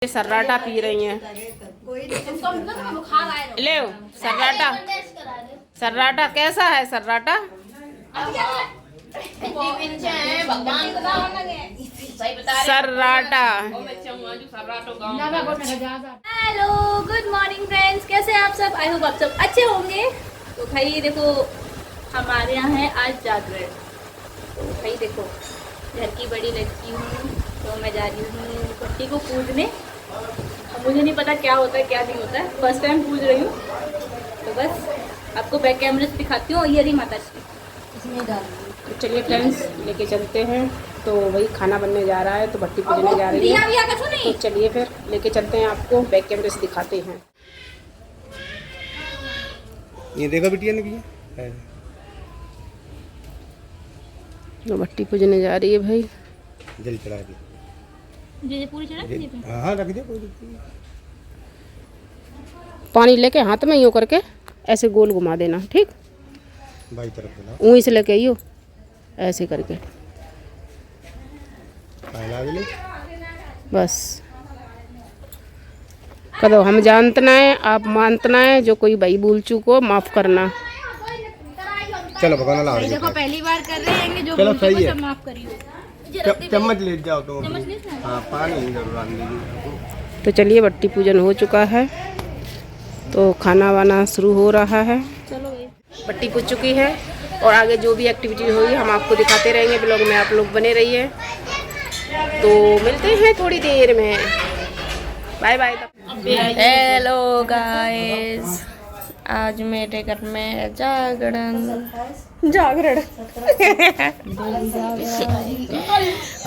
सर्राटा P रही हैं। ले सर्राटा, सर्राटा कैसा है सर्राटा? सर्राटा। हेलो गुड मॉर्निंग फ्रेंड्स, कैसे हैं आप सब? आई होप आप सब अच्छे होंगे। तो भाई देखो, हमारे यहाँ है आज जागरण। तो भाई देखो, घर की बड़ी लड़की हूँ तो मैं जा रही हूँ भट्टी को पूजने। अब मुझे नहीं पता क्या होता है क्या नहीं होता है, फर्स्ट टाइम पूज रही हूँ। तो बस आपको बैक कैमरे से दिखाती हूँ। ये रही माता श्री, इसमें डाल। तो चलिए फ्रेंड्स, लेके चलते हैं। तो वही खाना बनने जा रहा है, तो भट्टी पूजने जा रही है। तो चलिए फिर लेके चलते हैं, आपको बैक कैमरे से दिखाते हैं। ये देखो बिटिया ने किया है। तो भट्टी पूजने जा रही है भाई। जल चढ़ा दी, पूरी चढ़ा दी। हाँ रख दे, कोई दिक्कत नहीं। पानी लेके हाथ में यूँ करके ऐसे गोल घुमा देना, ठीक? बाई तरफ देना, वहीं से लेके आइयो ऐसे करके, बस कदो हम जानतना है, आप मानतना है। जो कोई भाई भूल चूको माफ करना। चलो भगवान ला देखो पहली बार कर रहे हैं, जो चलो सही है। सब माफ करिए। चम्मच ले जाओ तो हाँ, पानी जरूर डाल दीजिए। तो चलिए, भट्टी पूजन हो चुका है, तो खाना वाना शुरू हो रहा है। चलो भाई, भट्टी पूज चुकी है और आगे जो भी एक्टिविटी होगी हम आपको दिखाते रहेंगे। ब्लॉग में आप लोग बने रहिए। तो मिलते हैं थोड़ी देर में। Bye bye. हेलो गाइस, आज मेरे घर में है जागरण।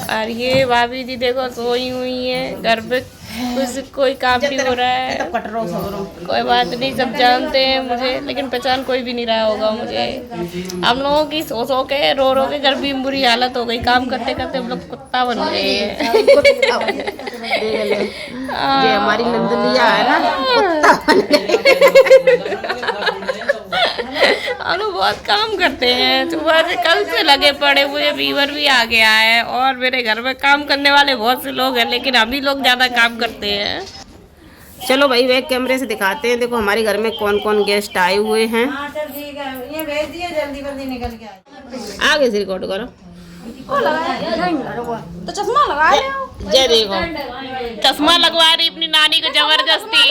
और ये भाभी जी देखो सोई हुई है। घर पे कुछ कोई काम नहीं हो रहा है। कोई बात नहीं, सब जानते हैं मुझे, लेकिन पहचान कोई भी नहीं रहा होगा मुझे। हम लोगों की सो के रो के घर भी बुरी हालत हो गई। काम करते करते हम लोग कुत्ता बन गए हैं। ये हमारी नंदनिया है ना, हम लोग बहुत काम करते हैं। सुबह से कल से लगे पड़े, मुझे फीवर भी आ गया है। और मेरे घर में काम करने वाले बहुत से लोग हैं, लेकिन हम ही लोग ज़्यादा काम करते हैं। चलो भाई, बैक कैमरे से दिखाते हैं। देखो हमारे घर में कौन कौन गेस्ट आए हुए हैं। ये भेज दिए, जल्दी निकल के आए। आगे से रिकॉर्ड करो। तो चश्मा लगा रहे हो? जय देखो, चश्मा लगवा रही अपनी नानी को जबरदस्ती।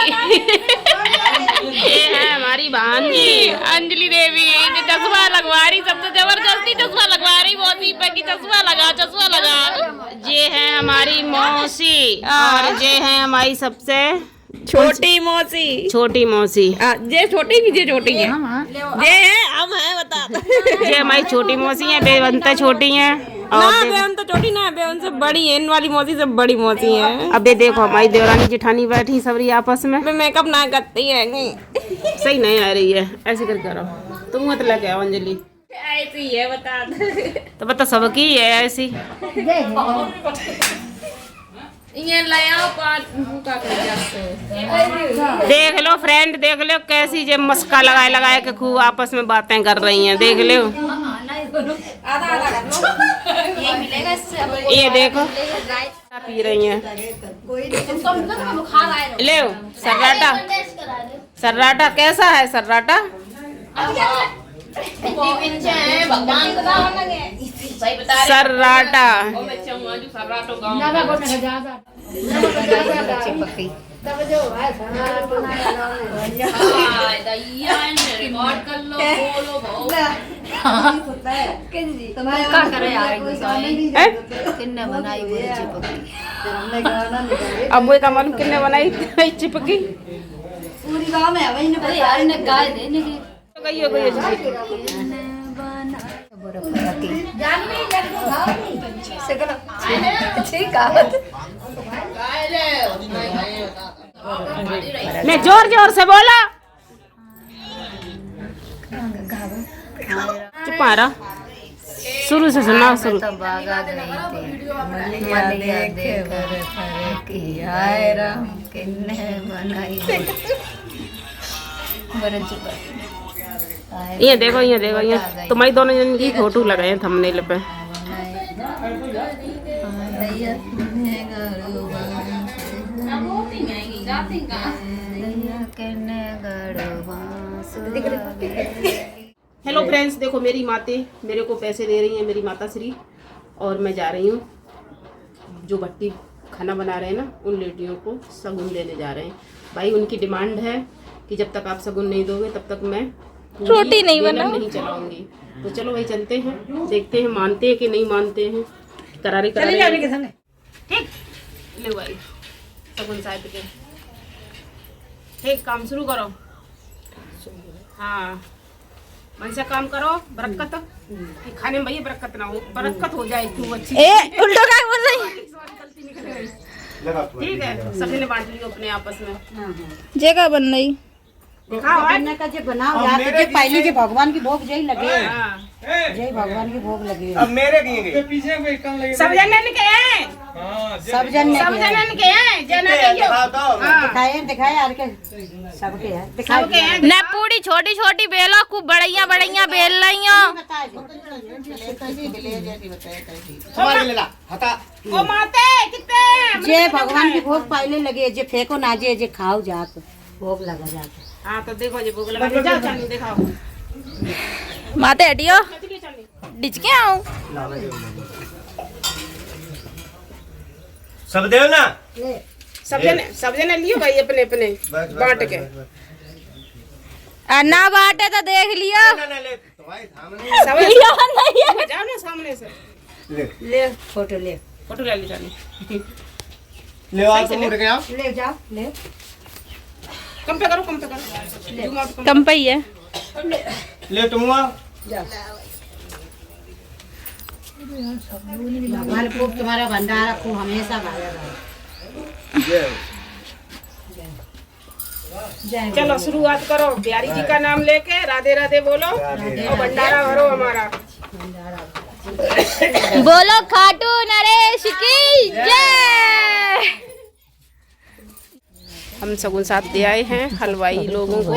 ये है हमारी भांजी अंजलि देवी, जो चश्मा लगवा रही, सबसे जबरदस्ती चश्मा लगवा रही। बहुत ही पैकी चश्मा लगा। ये है हमारी मौसी और ये है हमारी सबसे छोटी मौसी। ये छोटी नहीं, ये छोटी है। ये है हम है, बता। ये हमारी छोटी मौसी है, बेवंता छोटी है। और बेवन तो छोटी ना, बेवन से बड़ी है। इन वाली मौसी से बड़ी मौसी है। अब ये देखो हमारी देवरानी जेठानी बैठी सबरी आपस में। मेकअप ना करती है, सही नहीं आ रही है, ऐसे करके करो। तुम मत लगे आओ अंजलि, ऐसी है, बता। तो बता सबकी है ऐसी। देख लो फ्रेंड, देख लो कैसी जे मस्का लगाए के खूब आपस में बातें कर रही हैं। देख लो, ये देखो पी रही हैं। ले सर्राटा, सर्राटा कैसा है सर्राटा? सर्राटा। अब वो का मालूम किन्ने बनाई चिपकी। पूरी गांव में वही ने गाय देने की मैं जोर जोर से बोला। चुप आ रहा, शुरू से सुना शुरू। ये देखो ये तुम्हारी दोनों जन की फोटो लगाए हैं थंबनेल पे। हेलो फ्रेंड्स, देखो मेरी माते मेरे को पैसे दे रही हैं, मेरी माता श्री, और मैं जा रही हूँ जो भट्टी खाना बना रहे हैं ना उन लेडियों को शगुन देने जा रहे हैं। भाई उनकी डिमांड है कि जब तक आप शगुन नहीं दोगे तब तक मैं रोटी नहीं बनाऊं, नहीं चलाऊंगी। तो चलो भाई चलते हैं, देखते हैं मानते हैं कि नहीं मानते हैं। करारे ठीक ले भाई शगुन साहब के ठीक काम शुरू करो। हाँ मन से काम करो, बरकत खाने में भैया बरकत ना हो, बरकत हो जाए तू अच्छी। उल्टो क्या बोल रही? ठीक है, सभी ने बांट लियो अपने आपस में। जगह बन रही बनने का जो बनाओ यार, जो पहले जो भगवान की भोग जय लगे, जय भगवान की भोग लगे। अब मेरे दिए पीछे सब जनन के हैं, सब जनन के हैं, जना दिखाए दिखाए यार के सबके है, सबके हैं। न पूरी छोटी छोटी बेला खूब बढ़िया बढ़िया बेल रही हो। ओ माते कितने जे भगवान की भोग पहले लगे, जे फेंको ना, जे खाओ जात भोग लगा जाता। हाँ तो देखो जी भोग लगा के जाओ, चलनी दिखाओ। माते हटियो डिचके आओ। सब देव ना, सब जने लियो भाई अपने अपने बांट के। ना बांटे तो देख लियो। सब जाओ ना सामने से ले फोटो ले ले ली जानी। ले आओ तुम उठ के आओ, ले जाओ ले कम पे करो, कम पे करो, कम पे ही है। ले तुम आओ। भगवान खूब तुम्हारा भंडारा खूब हमेशा भाया। चलो शुरुआत करो, बिहारी जी का नाम लेके राधे राधे बोलो और भंडारा भरो हमारा। बोलो खाटू नरेश की जय। हम शगुन साथ दे आए हैं हलवाई लोगों को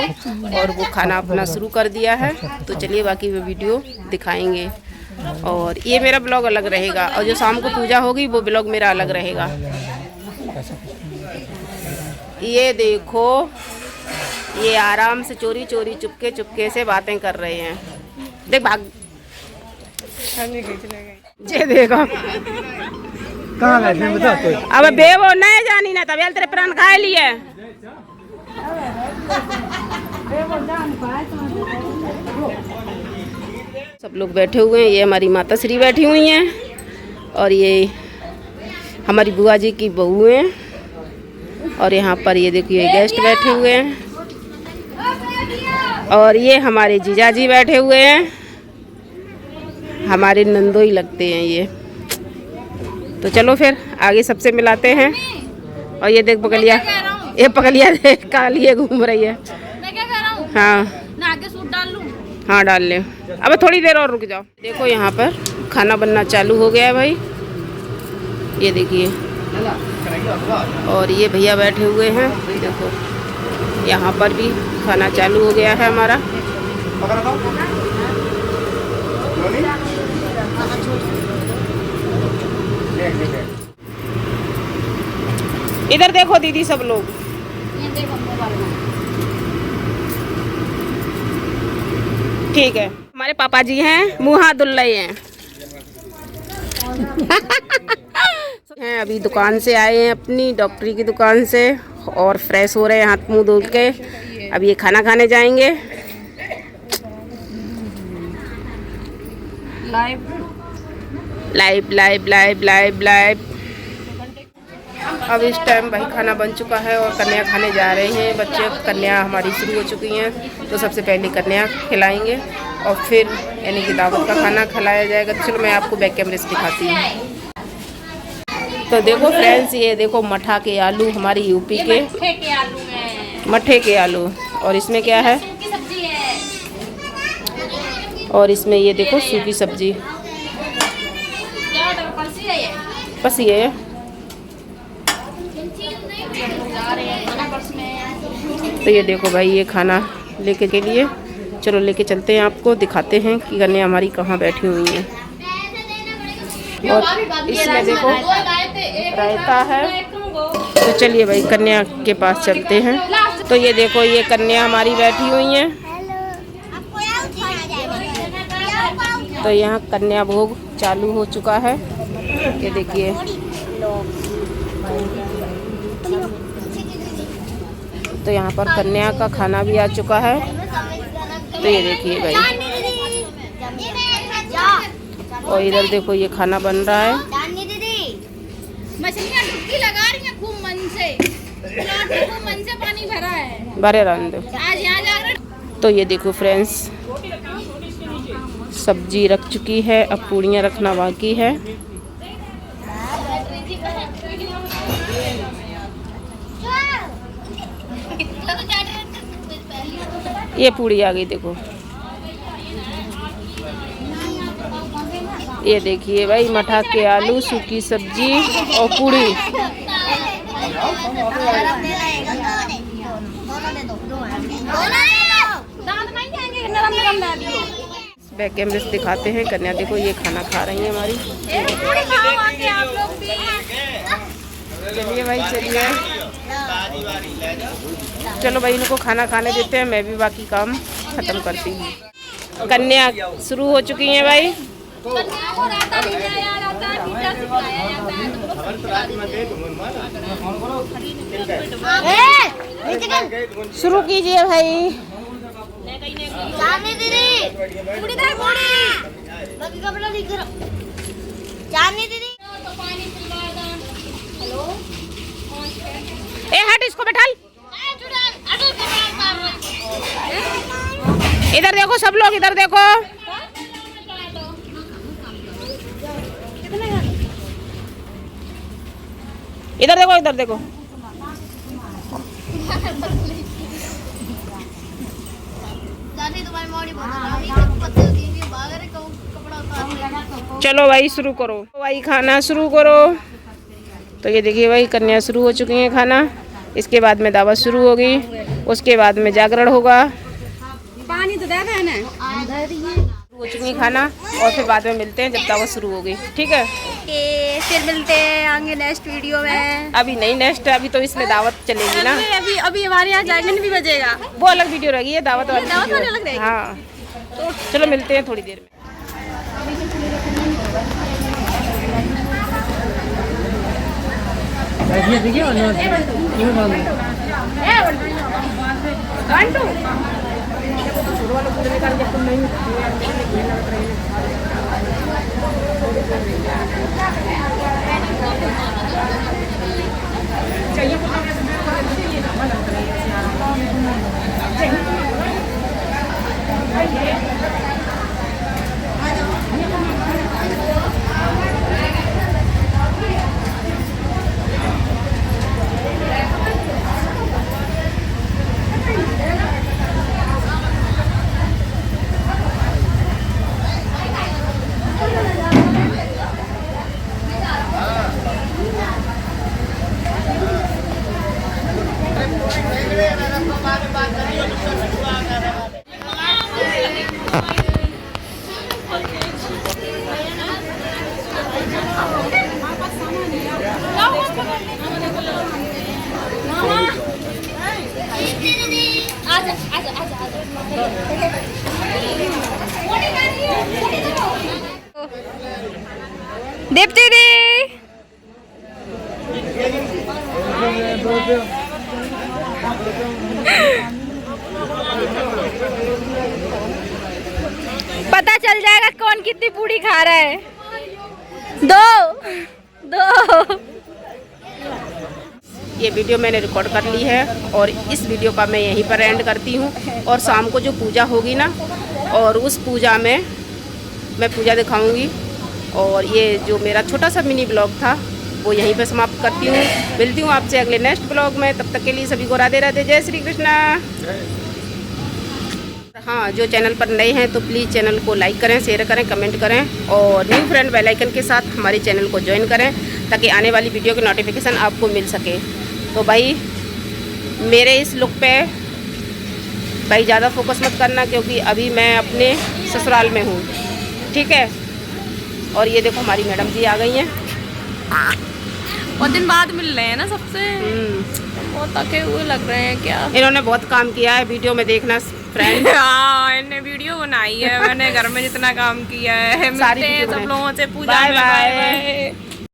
और वो खाना अपना शुरू कर दिया है। तो चलिए बाकी वो वीडियो दिखाएंगे और ये मेरा ब्लॉग अलग रहेगा और जो शाम को पूजा होगी वो ब्लॉग मेरा अलग रहेगा। ये देखो ये आराम से चोरी चोरी चुपके चुपके से बातें कर रहे हैं। देख भाग, ये देखो कहाँ बैठे बता तो। अब बेवो नहीं जानी ना तब तेरे प्राण खाए लिए। सब लोग बैठे हुए हैं, ये हमारी माता श्री बैठी हुई हैं और ये हमारी बुआ जी की बहू हैं और यहाँ पर ये देखिए गेस्ट बैठे हुए हैं और ये हमारे जीजा जी बैठे हुए हैं, हमारे नंदोई लगते हैं ये। तो चलो फिर आगे सबसे मिलाते हैं। और ये देख पकलिया, ये पकलिया देख काली घूम रही है। मैं क्या कर रहा हूँ? हाँ ना आगे सूट डाल लूँ? हाँ डाल ले, अब थोड़ी देर और रुक जाओ। देखो यहाँ पर खाना बनना चालू हो गया है भाई, ये देखिए। और ये भैया बैठे हुए हैं, देखो यहाँ पर भी खाना चालू हो गया है हमारा। इधर देखो दीदी सब लोग, ठीक है। हमारे पापा जी हैं, मुँह हाथ धुल रहे हैं। हैं अभी दुकान से आए हैं अपनी डॉक्टरी की दुकान से और फ्रेश हो रहे हैं हाथ मुंह धो के। अब ये खाना खाने जाएंगे। Live live live live live live. अब इस टाइम भाई खाना बन चुका है और कन्या खाने जा रहे हैं बच्चे। कन्या हमारी शुरू हो चुकी हैं तो सबसे पहले कन्या खिलाएंगे और फिर यानी कि दावत का खाना खिलाया जाएगा। तो चलो मैं आपको बैक कैमरे से दिखाती हूँ। तो देखो फ्रेंड्स, ये देखो मठा के आलू, हमारी यूपी के मठे के आलू। और इसमें क्या है, और इसमें ये देखो सूखी सब्जी पसी है। तो ये देखो भाई ये खाना लेके के लिए चलो लेके चलते हैं, आपको दिखाते हैं कि कन्या हमारी कहाँ बैठी हुई है। और इसमें देखो रायता है तो चलिए भाई कन्या के पास चलते हैं। तो ये देखो ये कन्या हमारी बैठी हुई हैं। तो यहाँ कन्या भोग चालू हो चुका है, ये देखिए। तो यहाँ पर कन्या का खाना भी आ चुका है। तो ये देखिए भाई, और इधर देखो ये खाना बन रहा है। मछलियाँ डुबकी लगा रही हैं खूब मन से, खूब मन से पानी भरा है, भरे रहने दो। आज यहाँ जा रहे। तो ये देखो फ्रेंड्स, सब्जी रख चुकी है, अब पूड़ियाँ रखना बाकी है। ये पूड़ी आ गई देखो, ये देखिए भाई मठा के आलू, सूखी सब्जी और पूड़ी। बैक कैमरे से दिखाते हैं। कन्या देखो ये खाना खा रही है हमारी। चलिए भाई चलिए, चलो भाई इनको खाना खाने देते हैं, मैं भी बाकी काम खत्म करती हूँ। कन्या शुरू हो चुकी हैं भाई। शुरू कीजिए भाई। ए हट, इसको बैठाल। इधर देखो सब लोग, इधर देखो। इधर देखो, इधर देखो। चलो भाई शुरू करो, भाई खाना शुरू करो। तो ये देखिए भाई कन्या शुरू हो चुकी है खाना। इसके बाद में दावत शुरू होगी, उसके बाद में जागरण होगा। पानी तो दे देना हो चुकी खाना, और फिर बाद में मिलते हैं जब दावत शुरू होगी, ठीक है। फिर मिलते हैं आगे नेक्स्ट वीडियो में। अभी नहीं, नेक्स्ट अभी तो इसमें दावत चलेगी ना। अभी हमारे यहाँ जागरण भी बजेगा, वो अलग वीडियो रहेगी, है दावत वाली दावत वीडियो। वाली अलग रहेगी। हाँ तो चलो मिलते हैं थोड़ी देर में। दीप्ति दी पता चल जाएगा कौन कितनी पूड़ी खा रहा है। दो ये वीडियो मैंने रिकॉर्ड कर ली है और इस वीडियो का मैं यहीं पर एंड करती हूँ। और शाम को जो पूजा होगी ना, और उस पूजा में मैं पूजा दिखाऊंगी। और ये जो मेरा छोटा सा मिनी ब्लॉग था वो यहीं पर समाप्त करती हूँ। मिलती हूँ आपसे अगले नेक्स्ट ब्लॉग में, तब तक के लिए सभी को राधे राधे, जय श्री कृष्णा। हाँ, जो चैनल पर नए हैं तो प्लीज़ चैनल को लाइक करें, शेयर करें, कमेंट करें और न्यू फ्रेंड बेल आइकन के साथ हमारे चैनल को ज्वाइन करें ताकि आने वाली वीडियो की नोटिफिकेशन आपको मिल सके। तो भाई मेरे इस लुक पे भाई ज़्यादा फोकस मत करना क्योंकि अभी मैं अपने ससुराल में हूँ, ठीक है। और ये देखो हमारी मैडम जी आ गई हैं। बहुत दिन बाद मिल रहे हैं ना सबसे, बहुत थके हुए लग रहे हैं क्या। इन्होंने बहुत काम किया है, वीडियो में देखना फ्रेंड। हाँ, इन्हें वीडियो बनाई है, मैंने घर में जितना काम किया है। मिलते हैं सब लोगों से। पूजा बाय में, बाय। बाय।